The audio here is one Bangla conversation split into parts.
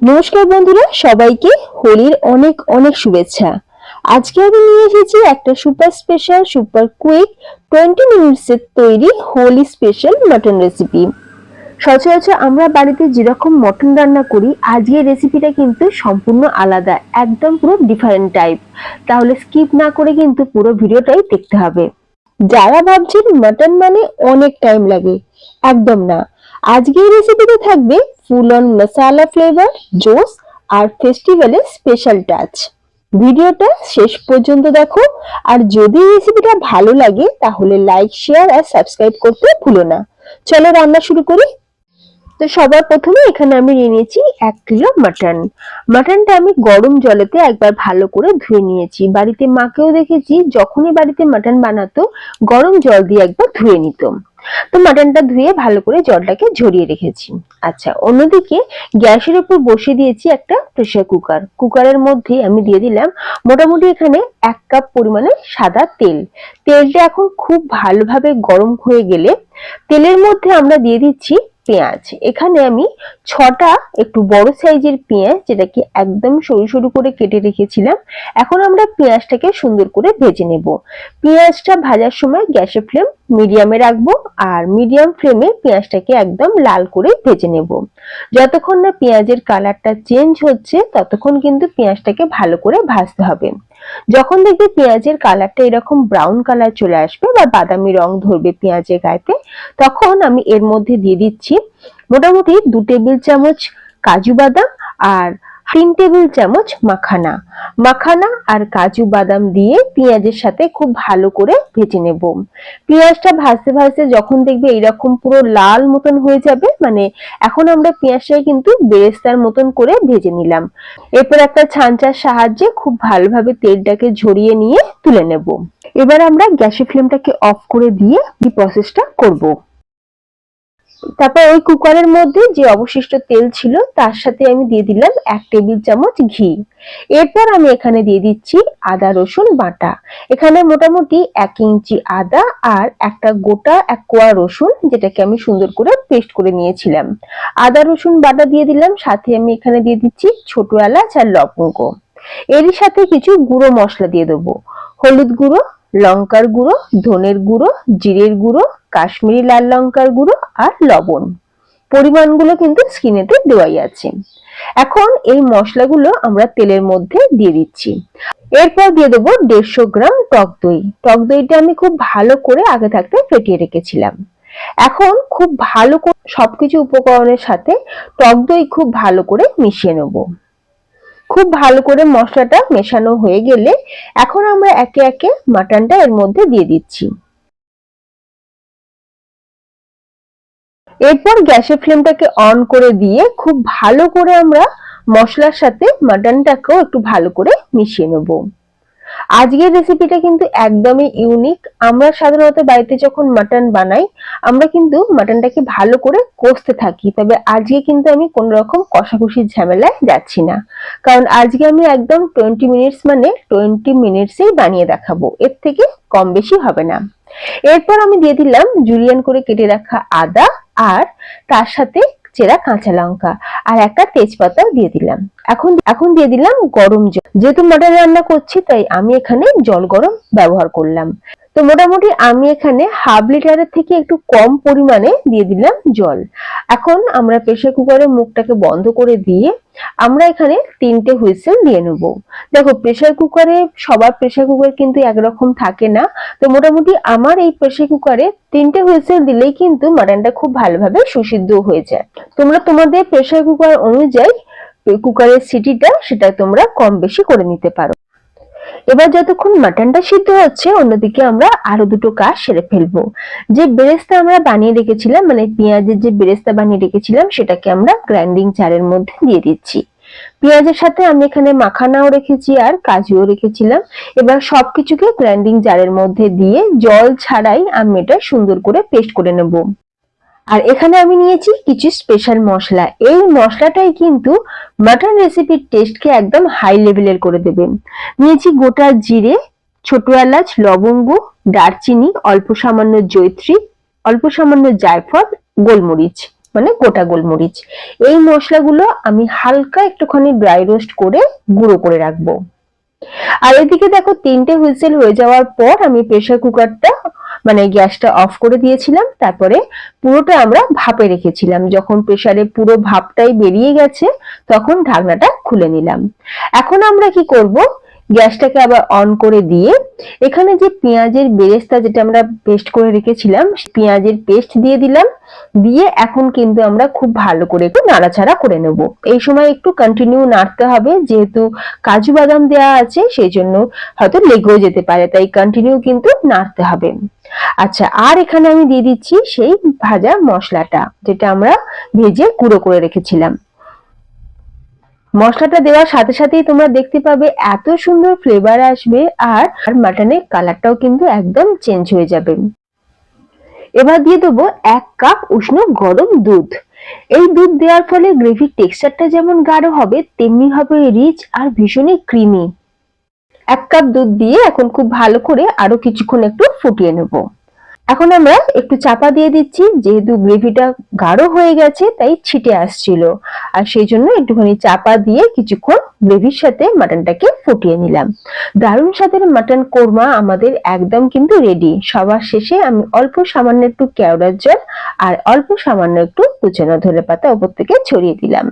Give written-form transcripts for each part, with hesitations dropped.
নমস্কার বন্ধুরা, সবাইকে হোলির অনেক অনেক শুভেচ্ছা। আজকে আমি নিয়ে এসেছি একটা সুপার স্পেশাল সুপার কুইক 20 মিনিটসের তৈরি হোলি স্পেশাল মাটন রেসিপি। সচরাচর আমরা বাড়িতে যেরকম মটন রান্না করি, আজকের রেসিপিটা কিন্তু সম্পূর্ণ আলাদা, একদম পুরো ডিফারেন্ট টাইপ। তাহলে স্কিপ না করে কিন্তু পুরো ভিডিওটাই দেখতে হবে। যারা ভাবছেন মাটন মানে অনেক টাইম লাগে, একদম না। আজকের রেসিপিতে থাকবে ফুল অন মশালা ফ্লেভার, জোস আর ফেস্টিভ্যালের স্পেশাল টাচ। ভিডিওটা শেষ পর্যন্ত দেখো, আর যদি রেসিপিটা ভালো লাগে তাহলে লাইক, শেয়ার আর সাবস্ক্রাইব করতে ভুলো না। চলো রান্না শুরু করি। তো সবার প্রথমে এখানে আমি নিয়ে নিয়েছি 1 কিলো মাটন। মাটনটা আমি গরম জলেতে একবার ভালো করে ধুয়ে নিয়েছি। বাড়িতে মাকেও দেখেছি যখনই বাড়িতে মাটন বানাতো গরম জল দিয়ে একবার ধুয়ে নিত। তো মাটনটা ধুয়ে ভালো করে জলটাকে ঝরিয়ে রেখেছি। আচ্ছা, অন্যদিকে গ্যাসের উপর বসিয়ে দিয়েছি একটা প্রেসার কুকার। কুকারের মধ্যে আমি দিয়ে দিলাম মোটামুটি এখানে 1 কাপ পরিমাণে সাদা তেল। তেলটা এখন খুব ভালোভাবে গরম হয়ে গেলে তেলের মধ্যে আমরা দিয়ে দিচ্ছি পেঁয়াজ। এখানে আমি 6টা একটু বড় সাইজের পেঁয়াজ, যেটাকে একদম সরু সরু করে কেটে রেখেছিলাম। এখন আমরা পেঁয়াজটাকে সুন্দর করে ভেজে নেব। পেঁয়াজটা ভাজার সময় গ্যাসের ফ্লেম মিডিয়ামে রাখবো, আর মিডিয়াম ফ্লেমে পেঁয়াজটাকে একদম লাল করে ভেজে নেব। যতক্ষণ না পেঁয়াজের কালারটা চেঞ্জ হচ্ছে ততক্ষণ কিন্তু পেঁয়াজটাকে ভালো করে ভাজতে হবে। যখন দেখবে পেঁয়াজের কালারটা এরকম ব্রাউন কালার চলে আসবে বা বাদামি রং ধরবে পেঁয়াজের গায়েতে, তখন আমি এর মধ্যে দিয়ে দিচ্ছি মোটামুটি 2 টেবিল চামচ কাজু বাদাম আর 3 টেবিল চামচ মাখানা। মাখানা আর কাজু বাদাম দিয়ে পেঁয়াজের সাথে খুব ভালো করে ভেজে নেব। পেঁয়াজটা ভাজতে ভাজতে যখন দেখবে এরকম পুরো লাল মতন হয়ে যাবে, মানে এখন আমরা পেঁয়াজটাকে কিন্তু বেরেস্তার মতন করে ভেজে নিলাম। এরপর একটা ছাঁচার সাহায্যে খুব ভালোভাবে তেলটাকে ঝরিয়ে নিয়ে তুলে নেব। এবার আমরা গ্যাসের ফ্লেমটাকে অফ করে দিয়ে এই প্রসেসটা করব। তারপর ওই কুকারের মধ্যে যে অবশিষ্ট তেল ছিল তার সাথে আমি দিয়ে দিলাম 1 টেবিল চামচ ঘি। এরপর আমি এখানে দিয়ে দিচ্ছি আদা রসুন বাটা। এখানে মোটামুটি 1 ইঞ্চি আদা আর একটা গোটা 1 কোয়া রসুন, যেটাকে আমি সুন্দর করে পেস্ট করে নিয়েছিলাম। আদা রসুন বাটা দিয়ে দিলাম, সাথে আমি এখানে দিয়ে দিচ্ছি ছোট এলাচ আর লবঙ্গ। এরই সাথে কিছু গুঁড়ো মশলা দিয়ে দেবো। হলুদ গুঁড়ো, লঙ্কার গুঁড়ো, ধনের গুঁড়ো, জিরের গুঁড়ো, কাশ্মীরি লাল লঙ্কার গুঁড়ো আর লবণ। পরিমাণগুলো কিন্তু স্ক্রিনেতে দেওয়াই আছে। এখন এই মশলাগুলো আমরা তেলের মধ্যে দিয়ে দিচ্ছি। এরপর দিয়ে দেবো 150 গ্রাম টক দই। টক দইটা আমি খুব ভালো করে আগে থাকতে ফেটিয়ে রেখেছিলাম। এখন খুব ভালো করে সবকিছু উপকরণের সাথে টক দই খুব ভালো করে মিশিয়ে নেব। খুব ভালো করে মশলাটা মেশানো হয়ে গেলে এখন আমরা একে একে মাটনটা এর মধ্যে দিয়ে দিচ্ছি। এরপর গ্যাসের ফ্লেমটাকে অন করে দিয়ে খুব ভালো করে আমরা মশলার সাথে মাটনটাকেও একটু ভালো করে মিশিয়ে নেব। আজকের রেসিপিটা কিন্তু একদমই ইউনিক। আমরা সাধারণত বাড়িতে যখন মাটন বানাই আমরা কিন্তু মাটনটাকে ভালো করে কষতে থাকি, তবে আজকে কিন্তু আমি কোন রকম কষাকষির ঝামেলায় যাচ্ছি না, কারণ আজকে আমি একদম 20 মিনিটস মানে 20 মিনিটসেই বানিয়ে দেখাবো, এর থেকে কম বেশি হবে না। এরপর আমি দিয়ে দিলাম জুলিয়ান করে কেটে রাখা আদা, আর তার সাথে চেরা কাঁচা লঙ্কা আর একটা তেজপাতাও দিয়ে দিলাম। এখন দিয়ে দিলাম গরম জল। যেহেতু মাটন রান্না করছি তাই আমি এখানে জল গরম ব্যবহার করলাম। তো মোটামুটি আমি এখানে হাফ লিটারের থেকে একটু কম পরিমাণে দিয়ে দিলাম জল। এখন আমরা প্রেসার কুকারের মুখটাকে বন্ধ করে দিয়ে আমরা এখানে 3টে হুইসেল দিয়ে নেব। দেখো, প্রেসার কুকারে সবার প্রেসার কুকার কিন্তু একরকম থাকে না। তো মোটামুটি আমার এই প্রেসার কুকারে 3টে হুইসেল দিলেই কিন্তু মাটনটা খুব ভালোভাবে সুসিদ্ধ হয়ে যায়। তোমরা তোমাদের প্রেসার কুকার অনুযায়ী কুকারের সিটিটা সেটা তোমরা কম বেশি করে নিতে পারো। এবার যতক্ষণ মাটনটা সিদ্ধ হচ্ছে অন্যদিকে আমরা আরো দুটো কাজ সেরে ফেলবো। যে বেরেস্তা আমরা বানিয়ে রেখেছিলাম, মানে পেঁয়াজের যে বেরেস্তা বানিয়ে রেখেছিলাম, সেটাকে আমরা গ্রাইন্ডিং জারের মধ্যে দিয়ে দিচ্ছি। পেঁয়াজের সাথে আমি এখানে মাখানাও রেখেছি আর কাজুও রেখেছিলাম। এবার সবকিছুকে গ্রাইন্ডিং জারের মধ্যে দিয়ে জল ছাড়াই আমি এটা সুন্দর করে পেস্ট করে নেব। আর এখানে আমি নিয়েছি কিছু স্পেশাল মশলা। এই মশলাটাই কিন্তু মাটন রেসিপির টেস্টকে একদম হাই লেভেলের করে দেবে। নিয়েছি গোটা জিরে, ছোট এলাচ, লবঙ্গ, দারচিনি, অল্প সামান্য জয়িত্রী, অল্প সামান্য জায়ফল, গোলমরিচ। মানে গোটা গোলমরিচ। এই মশলাগুলো আমি হালকা একটুখানি ড্রাই রোস্ট করে গুঁড়ো করে রাখবো। আর এদিকে দেখো 3টে হুইসেল হয়ে যাওয়ার পর আমি প্রেসার কুকারটা মানে গ্যাসটা অফ করে দিয়েছিলাম। তারপরে পুরোটা আমরা ভাপে রেখেছিলাম। যখন প্রেসারে পুরো ভাপটাই বেরিয়ে গেছে তখন ঢাকনাটা খুলে নিলাম। এখন আমরা কি করব, গ্যাসটাকে আবার অন করে দিয়ে এখানে যে পেঁয়াজের বেরেস্তা যেটা আমরা পেস্ট করে রেখেছিলাম পেঁয়াজের পেস্ট দিয়ে দিলাম। দিয়ে এখন কিন্তু আমরা খুব ভালো করে একটু নাড়াচাড়া করে নেব। এই সময় একটু কন্টিনিউ নাড়তে হবে, যেহেতু কাজু বাদাম দেওয়া আছে সেই জন্য হয়তো লেগেও যেতে পারে, তাই কন্টিনিউ কিন্তু নাড়তে হবে। আচ্ছা, আর এখানে আমি দিয়ে দিচ্ছি সেই ভাজা মশলাটা যেটা আমরা ভেজে গুঁড়ো করে রেখেছিলাম। মশলাটা দেওয়ার সাথে সাথেই তোমরা দেখতে পাবে এত সুন্দর ফ্লেভার আসবে, আর মাটনের কালারটাও কিন্তু একদম চেঞ্জ হয়ে যাবে। এবার দিয়ে দেবো 1 কাপ উষ্ণ গরম দুধ। এই দুধ দেওয়ার ফলে গ্রেভির টেক্সচারটা যেমন গাঢ় হবে তেমনি হবে রিচ আর ভীষণই ক্রিমি। 1 কাপ দুধ দিয়ে এখন খুব ভালো করে আরো কিছুক্ষণ একটু ফুটিয়ে নেব। এখন আমরা একটু চাপা দিয়ে দিচ্ছি, যেহেতু গ্রেভিটা গাঢ় হয়ে গেছে তাই ছিটে আসছিল, আর সেই জন্য একটুখানি চাপা দিয়ে কিছুক্ষণ গ্রেভির সাথে মাটনটাকে ফুটিয়ে নিলাম। দারুণ স্বাদের মাটন কোরমা আমাদের একদম কিন্তু রেডি। সবার শেষে আমি অল্প সামান্য একটু কেওড়ার জল আর অল্প সামান্য একটু কুচানো ধনেপাতা উপর থেকে ছড়িয়ে দিলাম।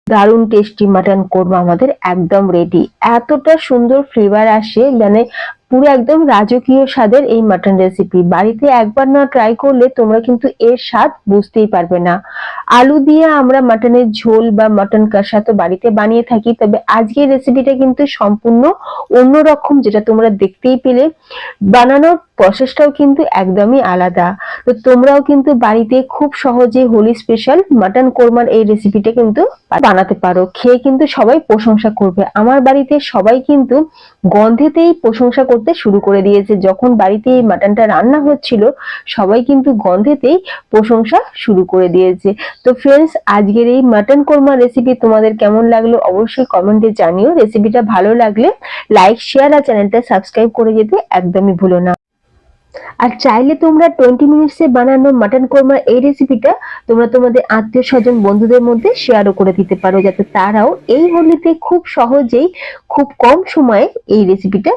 দারুণ টেস্টি মাটন কোরমা আমাদের একদম রেডি। এতটা সুন্দর ফ্লেভার আসে, মানে পুরো একদম রাজকীয় স্বাদের এই মাটন রেসিপি। বাড়িতে একবার না ট্রাই করলে তোমরা কিন্তু এর স্বাদ বুঝতেই পারবে না। আলু দিয়ে আমরা মাটনের ঝোল বা মাটন কষা তো বাড়িতে বানিয়ে থাকি, তবে আজকের রেসিপিটা কিন্তু সম্পূর্ণ অন্যরকম, যেটা তোমরা দেখতেই পেলে। বানানোর প্রসেসটাও কিন্তু একদমই আলাদা। তো তোমরাও কিন্তু বাড়িতে খুব সহজে হোলি স্পেশাল মাটন কোরমার এই রেসিপিটা কিন্তু বানাতে পারো। খেয়ে কিন্তু সবাই প্রশংসা করবে। আমার বাড়িতে সবাই কিন্তু গন্ধেতেই প্রশংসা করতে শুরু করে দিয়েছে। যখন বাড়িতে এই মাটনটা রান্না হচ্ছিল সবাই কিন্তু গন্ধেতেই প্রশংসা শুরু করে দিয়েছে। তো ফ্রেন্ডস, আজকের এই মাটন কোরমা রেসিপি তোমাদের কেমন লাগলো অবশ্যই কমেন্টে জানিও। রেসিপিটা ভালো লাগলে লাইক, শেয়ার আর চ্যানেলটা সাবস্ক্রাইব করে যেতে একদমই ভুলো না। আর চাইলে তোমরা 20 মিনিটসে বানানো মাটন কোরমা এই রেসিপিটা তোমরা তোমাদের আত্মীয় স্বজন বন্ধুদের মধ্যে শেয়ারও করে দিতে পারো, যাতে তারাও এই হোলিতে খুব সহজেই খুব কম সময়ে এই রেসিপিটা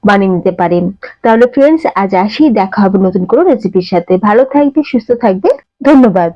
বানিয়ে নিতে পারেন। তাহলে ফ্রেন্ডস, আজ আসি, দেখা হবে নতুন কোনো রেসিপির সাথে। ভালো থাকবে, সুস্থ থাকবে, ধন্যবাদ।